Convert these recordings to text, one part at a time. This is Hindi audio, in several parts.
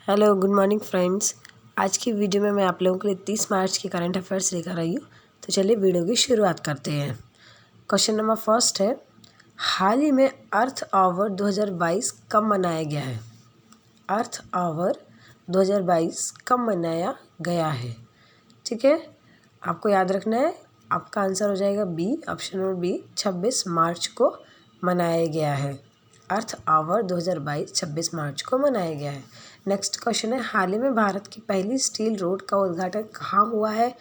Hello good morning friends. आज की वीडियो में मैं आप लोगों के लिए 30 मार्च के करंट अफेयर्स लेकर आई हूँ। तो चलिए वीडियो की शुरुआत करते हैं। क्वेश्चन नंबर फर्स्ट है, हाल ही में अर्थ आवर 2022 कब मनाया गया है? अर्थ आवर 2022 कब मनाया गया है? ठीक है, आपको याद रखना है। आपका आंसर हो जाएगा बी, ऑप्शन नंबर बी, 26 मार्च को मनाया गया है। अर्थ आवर 2022 26 मार्च को मनाया गया है। नेक्स्ट क्वेश्चन है, हाल ही में भारत की पहली स्टील रोड का उद्घाटन कहाँ हुआ है?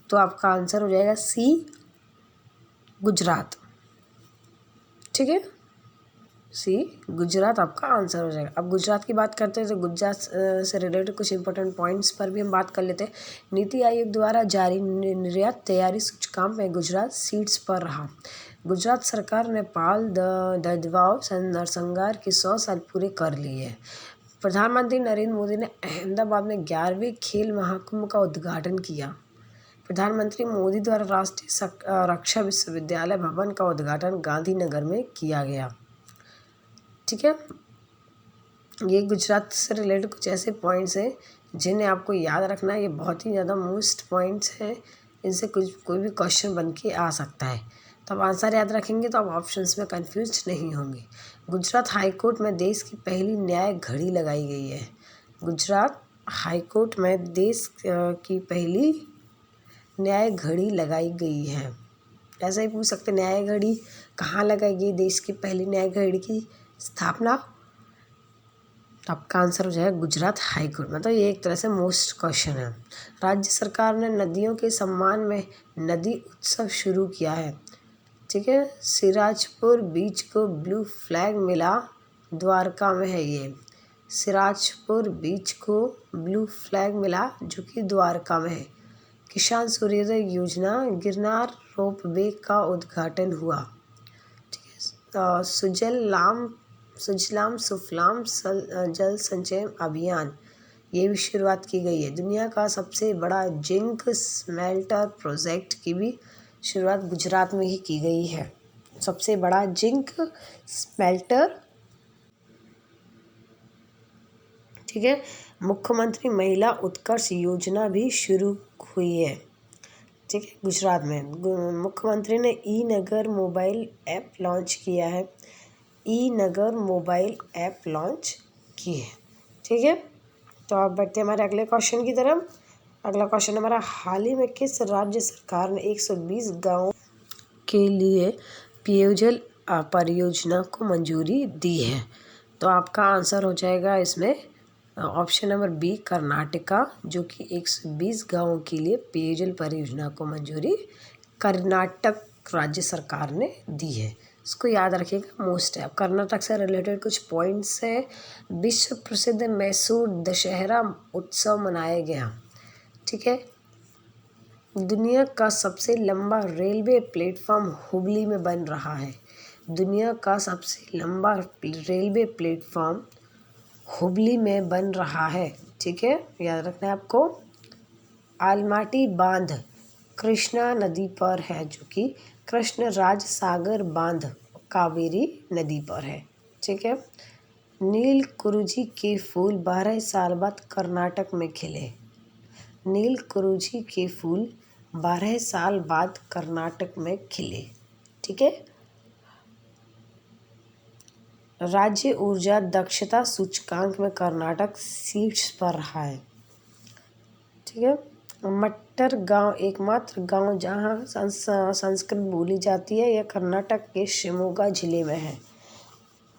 तो आपका आंसर हो जाएगा सी, गुजरात। ठीक है, सी गुजरात आपका आंसर हो जाएगा। अब गुजरात की बात करते हैं तो गुजरात से रिलेटेड कुछ इंपॉर्टेंट पॉइंट्स पर भी हम बात कर लेते हैं। नीति आयोग द्वारा जारी निर्यात तैयारी सूचकांक में गुजरात सीट्स पर रहा। गुजरात सरकार ने पाल ददवाओ नरसंहार के 100 साल पूरे कर लिए हैं। प्रधानमंत्री नरेंद्र मोदी ने अहमदाबाद में 11वें खेल महाकुंभ का उद्घाटन किया। प्रधानमंत्री मोदी द्वारा राष्ट्रीय रक्षा विश्वविद्यालय भवन का उद्घाटन गांधीनगर में किया गया। ठीक है, ये गुजरात से रिलेटेड कुछ ऐसे पॉइंट्स हैं जिन्हें आपको याद रखना है। ये बहुत ही ज़्यादा मोस्ट पॉइंट्स हैं, इनसे कोई भी क्वेश्चन बन के आ सकता है। तो आप आंसर याद रखेंगे तो आप ऑप्शंस में कंफ्यूज नहीं होंगे। गुजरात हाई कोर्ट में देश की पहली न्याय घड़ी लगाई गई है। गुजरात हाई कोर्ट में देश की पहली न्याय घड़ी लगाई गई है। ऐसा ही पूछ सकते, न्याय घड़ी कहाँ लगाई गई? देश की पहली न्याय घड़ी की स्थापना। तो आपका आंसर हो जाएगा गुजरात हाई कोर्ट में। तो ये एक तरह से मोस्ट क्वेश्चन है। राज्य सरकार ने नदियों के सम्मान में नदी उत्सव शुरू किया है। ठीक है, सिराजपुर बीच को ब्लू फ्लैग मिला, द्वारका में है ये। सिराजपुर बीच को ब्लू फ्लैग मिला जो कि द्वारका में है। किसान सूर्योदय योजना गिरनार रोपवे का उद्घाटन हुआ। ठीक है, सुजलाम सुफलाम जल संचय अभियान, ये भी शुरुआत की गई है। दुनिया का सबसे बड़ा जिंक स्मेल्टर प्रोजेक्ट की भी शुरुआत गुजरात में ही की गई है। सबसे बड़ा जिंक स्मेल्टर। ठीक है, मुख्यमंत्री महिला उत्कर्ष योजना भी शुरू हुई है। ठीक है, गुजरात में मुख्यमंत्री ने ई नगर मोबाइल ऐप लॉन्च किया है। ई नगर मोबाइल ऐप लॉन्च की है। ठीक है, तो आप बढ़ते हैं हमारे अगले क्वेश्चन की तरफ। अगला क्वेश्चन हमारा, हाल ही में किस राज्य सरकार ने 120 गाँव के लिए पेयजल परियोजना को मंजूरी दी है? तो आपका आंसर हो जाएगा इसमें ऑप्शन नंबर बी, कर्नाटका, जो कि 120 गाँवों के लिए पेयजल परियोजना को मंजूरी कर्नाटक राज्य सरकार ने दी है। इसको याद रखिएगा, मोस्ट है। अब कर्नाटक से रिलेटेड कुछ पॉइंट्स है। विश्व प्रसिद्ध मैसूर दशहरा उत्सव मनाया गया। ठीक है, दुनिया का सबसे लंबा रेलवे प्लेटफॉर्म हुबली में बन रहा है। दुनिया का सबसे लंबा रेलवे प्लेटफॉर्म हुबली में बन रहा है। ठीक है, याद रखना है आपको। आलमाटी बांध कृष्णा नदी पर है, जो कि कृष्ण राज सागर बांध कावेरी नदी पर है। ठीक है, नील कुरुजी के फूल 12 साल बाद कर्नाटक में खिले। नील कुरुजी के फूल 12 साल बाद कर्नाटक में खिले। ठीक है, राज्य ऊर्जा दक्षता सूचकांक में कर्नाटक शीर्ष पर रहा है। ठीक है, मट्टर गांव एकमात्र गांव जहां संस्कृत बोली जाती है, यह कर्नाटक के शिमोगा जिले में है।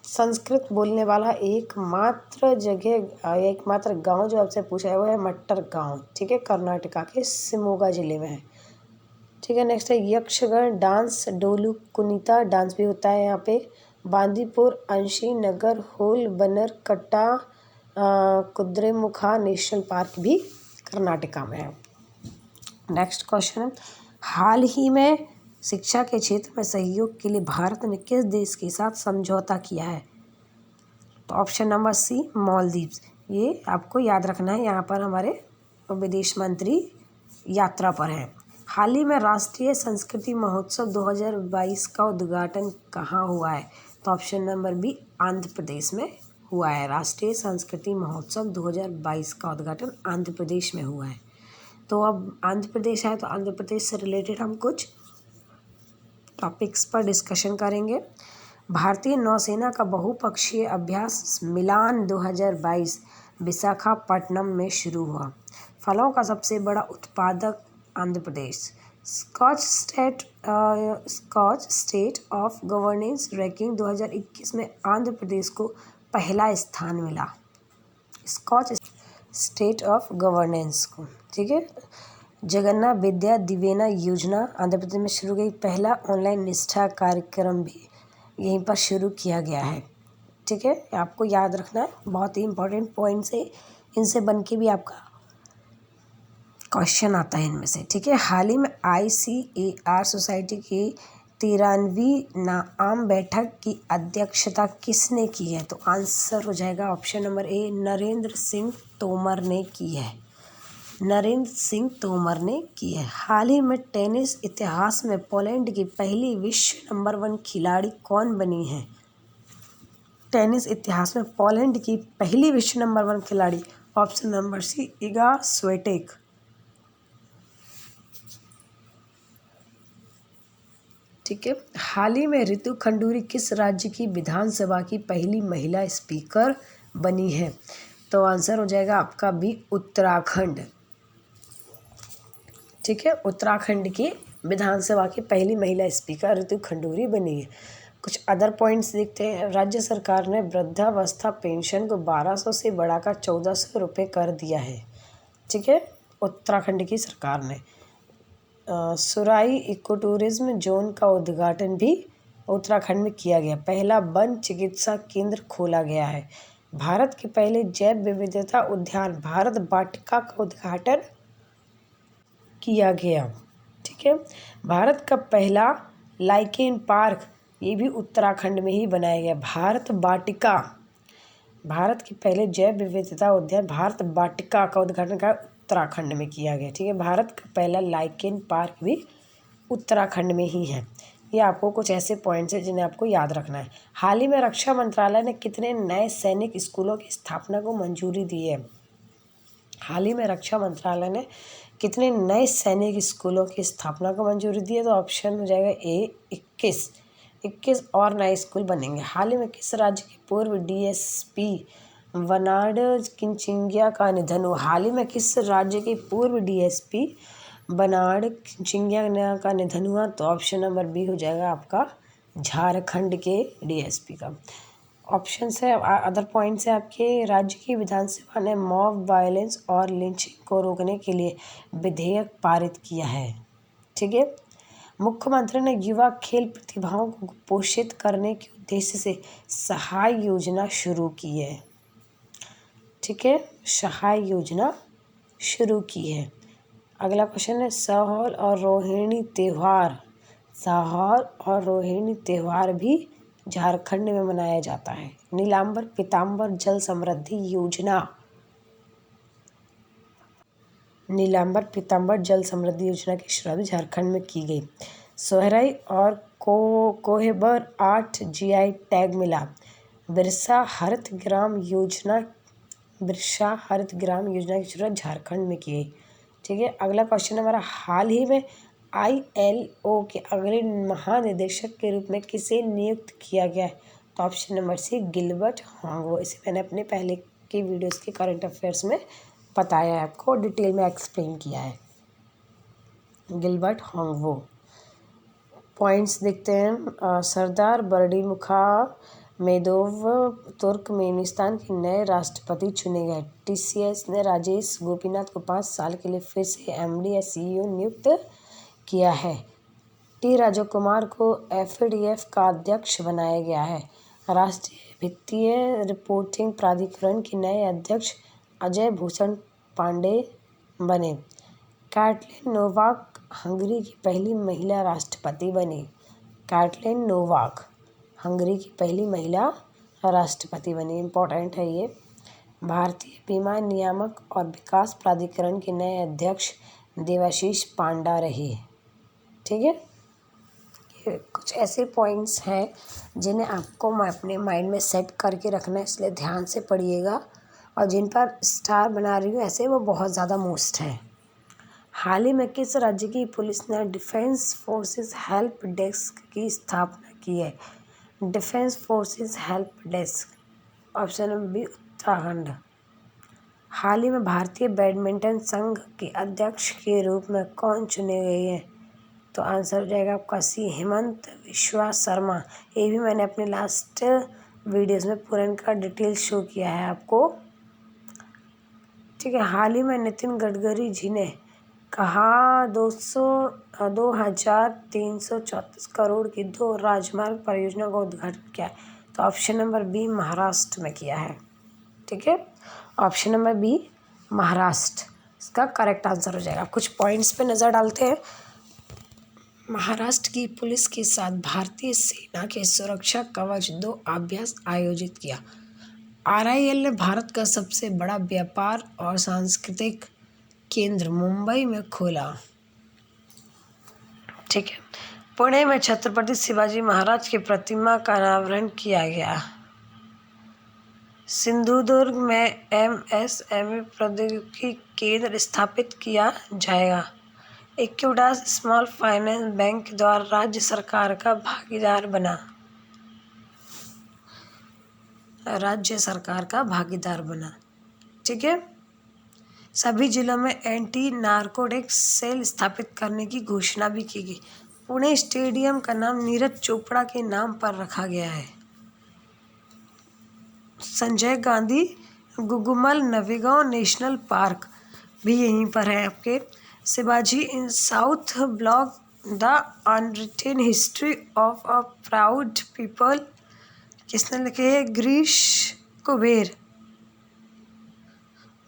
संस्कृत बोलने वाला एकमात्र गांव जो आपसे पूछा है वो है मट्टर गांव। ठीक है, कर्नाटका के शिमोगा जिले में है। ठीक है, नेक्स्ट है यक्षगण डांस, डोलू कुनीता डांस भी होता है यहाँ पे। बांदीपुर, अंशी नगर, होल बनरकट्टा, कुद्रेमुखा नेशनल पार्क भी कर्नाटका में है। नेक्स्ट क्वेश्चन, हाल ही में शिक्षा के क्षेत्र में सहयोग के लिए भारत ने किस देश के साथ समझौता किया है? तो ऑप्शन नंबर सी, मालदीव्स। ये आपको याद रखना है, यहाँ पर हमारे विदेश मंत्री यात्रा पर हैं। हाल ही में राष्ट्रीय संस्कृति महोत्सव 2022 का उद्घाटन कहाँ हुआ है? तो option number B, Andhra Pradesh में हुआ है? राष्ट्रीय संस्कृति महोत्सव 2022 का उद्घाटन आंध्र प्रदेश में हुआ है। तो अब आंध्र प्रदेश है तो आंध्र प्रदेश से रिलेटेड हम कुछ टॉपिक्स पर डिस्कशन करेंगे। भारतीय नौसेना का बहुपक्षीय अभ्यास मिलान 2022 विशाखापट्टनम में शुरू हुआ। फलों का सबसे बड़ा उत्पादक Andhra Pradesh. SKOCH state of governance ranking 2021 में आंध्र प्रदेश को पहला स्थान मिला। स्कॉच स्टेट ऑफ गवर्नेंस को, ठीक है। जगन्नाथ विद्या दिवेना योजना आंध्र प्रदेश में शुरू गई। पहला ऑनलाइन निष्ठा कार्यक्रम भी यहीं पर शुरू किया गया है, ठीक है। आपको याद रखना है, बहुत ही इंपॉर्टेंट पॉइंट्स है, इनसे बन के भी आपका क्वेश्चन आता है इनमें से, ठीक है। हाल ही में ICAR सोसाइटी की 13वीं आम बैठक की अध्यक्षता किसने की है? तो आंसर हो जाएगा option number A, Narendra Singh Tomar ने की है। नरेंद्र सिंह तोमर ने की है। हाल ही में टेनिस इतिहास में पोलैंड की पहली विश्व नंबर 1 खिलाड़ी कौन बनी है? टेनिस इतिहास में पोलैंड की पहली विश्व नंबर 1 खिलाड़ी, option number C, Iga Swiatek. ठीक है। हाल ही में रितु खंडूरी किस राज्य की विधानसभा की पहली महिला स्पीकर बनी है? तो आंसर हो जाएगा आपका बी, उत्तराखंड, ठीक है। उत्तराखंड की विधानसभा की पहली महिला स्पीकर रितु खंडूरी बनी है। कुछ अदर पॉइंट्स देखते हैं। राज्य सरकार ने वृद्धावस्था पेंशन को 1200 से बढ़ाकर 1400 रुपये कर दिया है, ठीक है, उत्तराखंड की सरकार ने। सुराई इको टूरिज्म जोन का उद्घाटन भी उत्तराखंड में किया गया। पहला वन चिकित्सा केंद्र खोला गया है। भारत के पहले जैव विविधता उद्यान भारत वाटिका का उद्घाटन किया गया, ठीक है। भारत का पहला लाइकेन पार्क, ये भी उत्तराखंड में ही बनाया गया। भारत वाटिका, भारत के पहले जैव विविधता उद्यान भारत वाटिका का उद्घाटन का उत्तराखंड में किया गया, ठीक है। भारत का पहला लाइकेन पार्क भी उत्तराखंड में ही है। ये आपको कुछ ऐसे पॉइंट्स हैं जिन्हें आपको याद रखना है। हाल ही में रक्षा मंत्रालय ने कितने नए सैनिक स्कूलों की स्थापना को मंजूरी दी है? हाल ही में रक्षा मंत्रालय ने कितने नए सैनिक स्कूलों की स्थापना को मंजूरी दी है? तो ऑप्शन हो जाएगा ए, 21 और नए स्कूल बनेंगे। हाल ही में किस राज्य के पूर्व DSP बनाड किंचिंगिया का निधन हुआ? हाल ही में किस राज्य के पूर्व DSP बनाड किंचिंगिया का निधन हुआ? तो ऑप्शन नंबर बी हो जाएगा आपका झारखंड के DSP का। ऑप्शन है, अदर पॉइंट्स है आपके। राज्य की विधानसभा ने मॉब वायलेंस और लिंचिंग को रोकने के लिए विधेयक पारित किया है, ठीक है। मुख्यमंत्री ने युवा खेल प्रतिभाओं को पोषित करने के उद्देश्य से सहाय योजना शुरू की है, ठीक है, सहाय योजना शुरू की है। अगला क्वेश्चन है, सहोल और रोहिणी त्यौहार भी झारखंड में मनाया जाता है। नीलांबर पीतांबर जल समृद्धि योजना, नीलांबर पीतांबर जल समृद्धि योजना की शुरुआत झारखंड में की गई। सोहराई और कोहेबर 8 GI टैग मिला। बिरसा हरित ग्राम योजना की शुरुआत झारखंड में की गई, ठीक है। अगला क्वेश्चन हमारा, हाल ही में ILO के अगले महानिदेशक के रूप में किसे नियुक्त किया गया है? तो ऑप्शन नंबर सी, गिलबर्ट हांगवो। इसे मैंने अपने पहले के वीडियोस के करंट अफेयर्स में बताया है, आपको डिटेल में एक्सप्लेन किया है, गिलबर्ट हांगवो। पॉइंट्स देखते हैं। सरदार बर्डीमुखामेदोव तुर्कमेनिस्तान के नए राष्ट्रपति चुने गए। TCS ने राजेश गोपीनाथ को 5 साल के लिए फिर से MD या CEO नियुक्त किया है। T राजकुमार को FATF का अध्यक्ष बनाया गया है। राष्ट्रीय वित्तीय रिपोर्टिंग प्राधिकरण के नए अध्यक्ष अजय भूषण पांडे बने। कैटलिन नोवाक हंगरी की पहली महिला राष्ट्रपति बनी। कैटलिन नोवाक हंगरी की पहली महिला राष्ट्रपति बनी, इंपॉर्टेंट है ये। भारतीय बीमा नियामक और विकास प्राधिकरण के नए अध्यक्ष देवाशीष पांडा रहे, ठीक है। ये कुछ ऐसे पॉइंट्स हैं जिन्हें आपको अपने माइंड में सेट करके रखना है, इसलिए ध्यान से पढ़िएगा। और जिन पर स्टार बना रही हूँ ऐसे वो बहुत ज़्यादा मोस्ट हैं। हाल ही में किस राज्य की पुलिस ने डिफेंस फोर्सेस हेल्प डेस्क की स्थापना की है? Defence forces help desk. Option number B Uttarakhand. हाल ही में भारतीय बैडमिंटन संघ के अध्यक्ष के रूप में कौन चुने गए हैं? तो आंसर हो जाएगा आपका सी हेमंत विश्वा शर्मा। ये भी मैंने अपने लास्ट वीडियोस में पूरा इनका डिटेल शो किया है आपको। ठीक है। हाल ही में नितिन गडकरी जी ने कहा 2,334 करोड़ की 2 राजमार्ग परियोजना का उद्घाटन किया है? तो ऑप्शन नंबर बी महाराष्ट्र में किया है। ठीक है, ऑप्शन नंबर बी महाराष्ट्र इसका करेक्ट आंसर हो जाएगा। कुछ पॉइंट्स पे नज़र डालते हैं। महाराष्ट्र की पुलिस के साथ भारतीय सेना के सुरक्षा कवच 2 अभ्यास आयोजित किया। RIL ने भारत का सबसे बड़ा व्यापार और सांस्कृतिक केंद्र मुंबई में खोला। ठीक है। पुणे में छत्रपति शिवाजी महाराज की प्रतिमा का अनावरण किया गया। सिंधुदुर्ग में MSME प्रौद्योगिकी केंद्र स्थापित किया जाएगा। इक्विटास स्मॉल फाइनेंस बैंक द्वारा राज्य सरकार का भागीदार बना। ठीक है। सभी जिलों में एंटी नारकोटिक्स सेल स्थापित करने की घोषणा भी की गई। पुणे स्टेडियम का नाम नीरज चोपड़ा के नाम पर रखा गया है। संजय गांधी गुगुमल नवेगांव नेशनल पार्क भी यहीं पर है आपके। Shivaji in south block the unwritten history of a proud people किसने लिखे है? गिरीश कुबेर।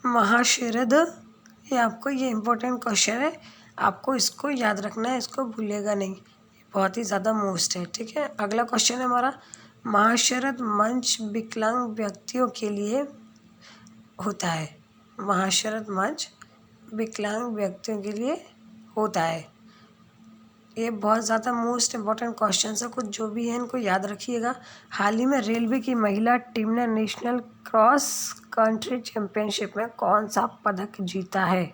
महाशरद, ये आपको ये इम्पोर्टेंट क्वेश्चन है, आपको इसको याद रखना है, इसको भूलिएगा नहीं, बहुत ही ज़्यादा मोस्ट है। ठीक है। अगला क्वेश्चन है हमारा, महाशरद मंच विकलांग व्यक्तियों के लिए होता है। महाशरद मंच विकलांग व्यक्तियों के लिए होता है। ये बहुत ज़्यादा मोस्ट इम्पॉर्टेंट क्वेश्चन है, कुछ जो भी है इनको याद रखिएगा। हाल ही में रेलवे की महिला टीम ने नेशनल क्रॉस कंट्री चैंपियनशिप में कौन सा पदक जीता है?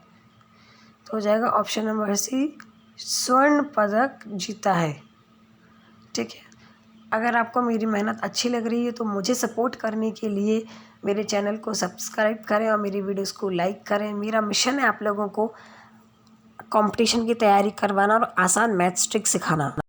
तो हो जाएगा ऑप्शन नंबर सी स्वर्ण पदक जीता है। ठीक है। अगर आपको मेरी मेहनत अच्छी लग रही है तो मुझे सपोर्ट करने के लिए मेरे चैनल को सब्सक्राइब करें और मेरी वीडियोस को लाइक करें। मेरा मिशन है आप लोगों को कंपटीशन की तैयारी करवाना और आसान मैथ्स ट्रिक सिखाना।